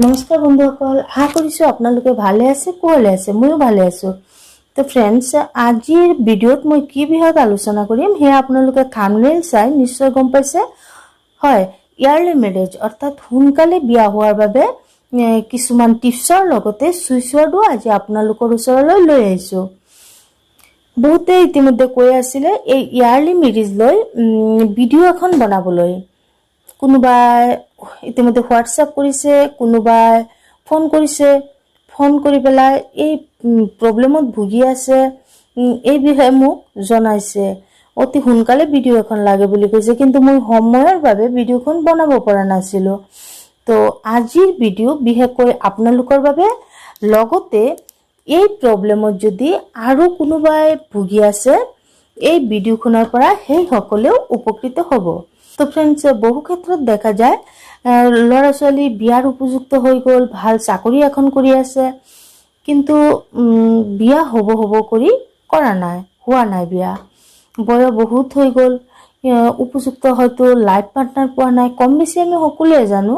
নমস্কাৰ বন্ধুসকল, আশা কৰিছোঁ আপোনালোকে ভালে আছে, কুশলে আছে। ময়ো ভালে আছোঁ। তো ফ্ৰেণ্ডছ, আজিৰ ভিডিঅ'ত মই কি বিষয়ত আলোচনা কৰিম সেয়া আপোনালোকে থাম্বনেইল চাই নিশ্চয় গম পাইছে। হয়, ইয়াৰলি মেৰেজ অৰ্থাৎ সোনকালে বিয়া হোৱাৰ বাবে কিছুমান টিপছৰ লগতে চুইচ ৱৰ্ডো আজি আপোনালোকৰ ওচৰলৈ লৈ আহিছোঁ। বহুতে ইতিমধ্যে কৈ আছিলে এই ইয়াৰলি মেৰেজ লৈ ভিডিঅ' এখন বনাবলৈ। কোনোবাই ইতিমধ্যে হোৱাটছআপ কৰিছে, কোনোবাই ফোন কৰিছে, ফোন কৰি পেলাই এই প্ৰব্লেমত ভুগি আছে, এই বিষয়ে মোক জনাইছে। অতি সোনকালে ভিডিঅ' এখন লাগে বুলি কৈছে, কিন্তু মই সময়ৰ বাবে ভিডিঅ'খন বনাব পৰা নাছিলোঁ। তো আজিৰ ভিডিঅ' বিশেষকৈ আপোনালোকৰ বাবে, লগতে এই প্ৰব্লেমত যদি আৰু কোনোবাই ভুগি আছে এই ভিডিঅ'খনৰ পৰা সেই সকলেও উপকৃত হ'ব। তো ফ্ৰেণ্ডছ, বহু ক্ষেত্ৰত দেখা যায় ল'ৰা ছোৱালী বিয়াৰ উপযুক্ত হৈ গ'ল, ভাল চাকৰি এখন কৰি আছে, কিন্তু বিয়া হ'ব কৰি কৰা নাই, হোৱা নাই বিয়া। বয়স বহুত হৈ গ'ল, উপযুক্ত হয়তো লাইফ পাৰ্টনাৰ পোৱা নাই। কম বেছি আমি সকলোৱে জানো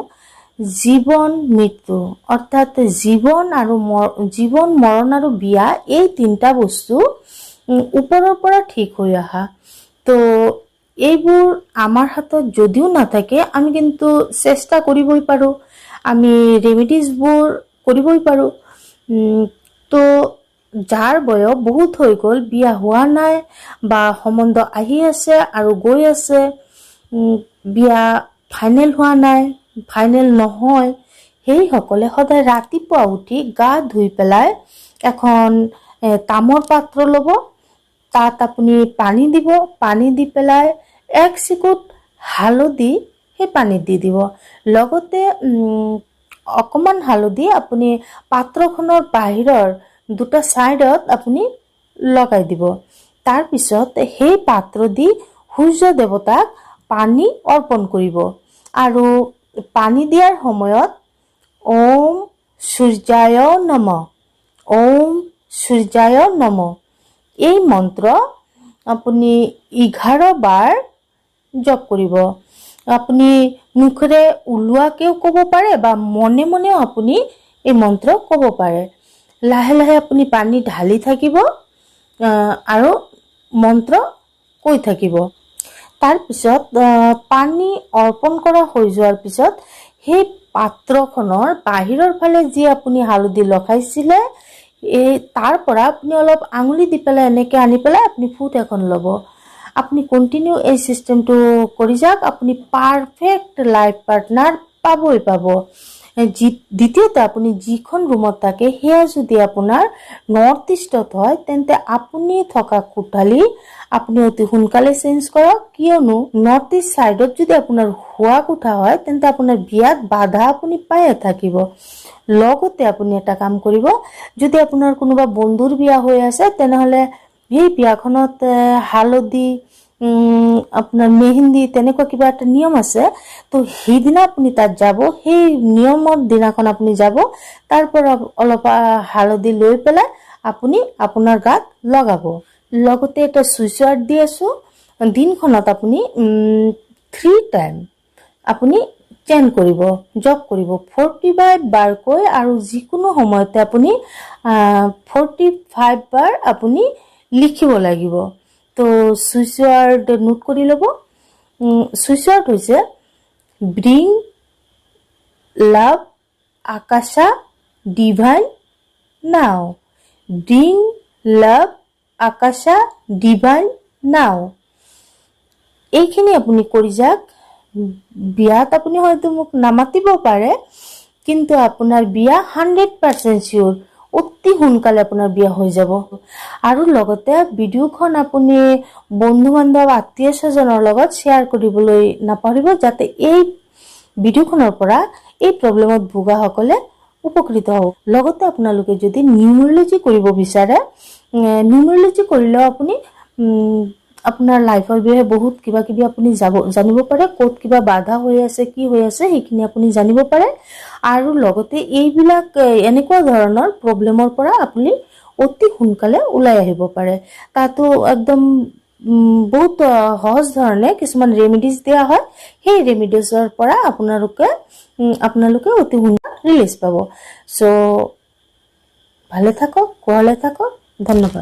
জীৱন মৃত্যু অৰ্থাৎ জীৱন মৰণ আৰু বিয়া, এই তিনিটা বস্তু ওপৰৰ পৰা ঠিক হৈ অহা। তো এইবোৰ আমাৰ হাতত যদিও নাথাকে, আমি কিন্তু চেষ্টা কৰিবই পাৰোঁ, আমি ৰেমেডিজবোৰ কৰিবই পাৰোঁ। তো যাৰ বয়স বহুত হৈ গ'ল, বিয়া হোৱা নাই বা সম্বন্ধ আহি আছে আৰু গৈ আছে, বিয়া ফাইনেল হোৱা নাই, ফাইনেল নহয়, সেইসকলে সদায় ৰাতিপুৱা উঠি গা ধুই পেলাই এখন তামৰ পাত্ৰ ল'ব, তাত আপুনি পানী দিব, পানী দি পেলাই এক চিকুট হালধি সেই পানীত দি দিব, লগতে অকণমান হালধি আপুনি পাত্ৰখনৰ বাহিৰৰ দুটা ছাইডত আপুনি লগাই দিব। তাৰপিছত সেই পাত্ৰ দি সূৰ্য দেৱতাক পানী অৰ্পণ কৰিব আৰু পানী দিয়াৰ সময়ত ওম সূৰ্যায় নমঃ, ওম সূৰ্যায় নমঃ এই মন্ত্ৰ আপুনি 11 বাৰ জপ কৰিব। আপুনি মুখেৰে ওলোৱাকেও ক'ব পাৰে বা মনে মনেও আপুনি এই মন্ত্ৰ ক'ব পাৰে। লাহে লাহে আপুনি পানী ঢালি থাকিব আৰু মন্ত্ৰ কৈ থাকিব। তাৰপিছত পানী অৰ্পণ কৰা হৈ যোৱাৰ পিছত সেই পাত্ৰখনৰ বাহিৰৰ ফালে যি আপুনি হালধি লগাইছিলে, তাৰ পৰা আপুনি অলপ আঙুলি দি পেলাই এনেকৈ আনি পেলাই আপুনি ফুট এখন ল'ব। আপুনি কণ্টিনিউ এই চিষ্টেমটো কৰি যাওক, আপুনি পাৰফেক্ট লাইফ পাৰ্টনাৰ পাবই পাব। দ্বিতীয়তে, আপুনি যিখন ৰুমত থাকে সেয়া যদি আপোনাৰ নৰ্থ ইষ্টত হয়, তেন্তে আপুনি থকা কোঠালি আপুনি অতি সোনকালে চেঞ্জ কৰক, কিয়নো নৰ্থ ইষ্ট ছাইডত যদি আপোনাৰ শোৱা কোঠা হয়, তেন্তে আপোনাৰ বিয়াত বাধা আপুনি পায়ে থাকিব। লগতে আপুনি এটা কাম কৰিব, যদি আপোনাৰ কোনোবা বন্ধুৰ বিয়া হৈ আছে, তেনেহ'লে সেই বিয়াখনত হালধি, আপোনাৰ মেহেন্দি, তেনেকুৱা কিবা এটা নিয়ম আছে। তো সেইদিনা আপুনি তাত যাব, সেই নিয়মৰ দিনাখন আপুনি যাব, তাৰ পৰা অলপ হালধি লৈ পেলাই আপুনি আপোনাৰ গাত লগাব। লগতে এটা চুইচ ৱৰ্ড দি আছোঁ, দিনখনত আপুনি 3 টাইম আপুনি চেণ্ট কৰিব, জপ কৰিব 45 বাৰকৈ, আৰু যিকোনো সময়তে আপুনি 45 বাৰ আপুনি লিখিব লাগিব। তো চুইচ ৱৰ্ড নোট কৰি ল'ব। চুইচ ৱৰ্ড হৈছে ব্ৰিং লাভ আকাশা ডিভাইন নাও, ব্ৰিং লাভ আকাশা ডিভাইন নাও। এইখিনি আপুনি কৰি যাওক। বিয়াত আপুনি হয়তো মোক নামাতিব পাৰে, কিন্তু আপোনাৰ বিয়া 100% চিয়ৰ, অতি সোনকালে আপোনাৰ বিয়া হৈ যাব। আৰু লগতে ভিডিঅ'খন আপুনি বন্ধু বান্ধৱ, আত্মীয় স্বজনৰ লগত শ্বেয়াৰ কৰিবলৈ নাপাহৰিব, যাতে এই ভিডিঅ'খনৰ পৰা এই প্ৰব্লেমত ভোগাসকলে উপকৃত হওক। লগতে আপোনালোকে যদি নিউমেৰলজি কৰিব বিচাৰে, নিউমেৰলজি কৰিলেও আপুনি আপোনাৰ লাইফৰ বিষয়ে বহুত কিবা কিবি আপুনি জানিব পাৰে, ক'ত কিবা বাধা হৈ আছে, কি হৈ আছে, সেইখিনি আপুনি জানিব পাৰে। আৰু লগতে এইবিলাক এনেকুৱা ধৰণৰ প্ৰব্লেমৰ পৰা আপুনি অতি সোনকালে ওলাই আহিব পাৰে। তাতো একদম বহুত সহজ ধৰণে কিছুমান ৰেমেডিজ দিয়া হয় সেই ৰেমেডিজৰ পৰা আপোনালোকে অতি সোনকালে ৰিলিজ পাব সো ভালে থাকক কোৱালে থাকক ধন্যবাদ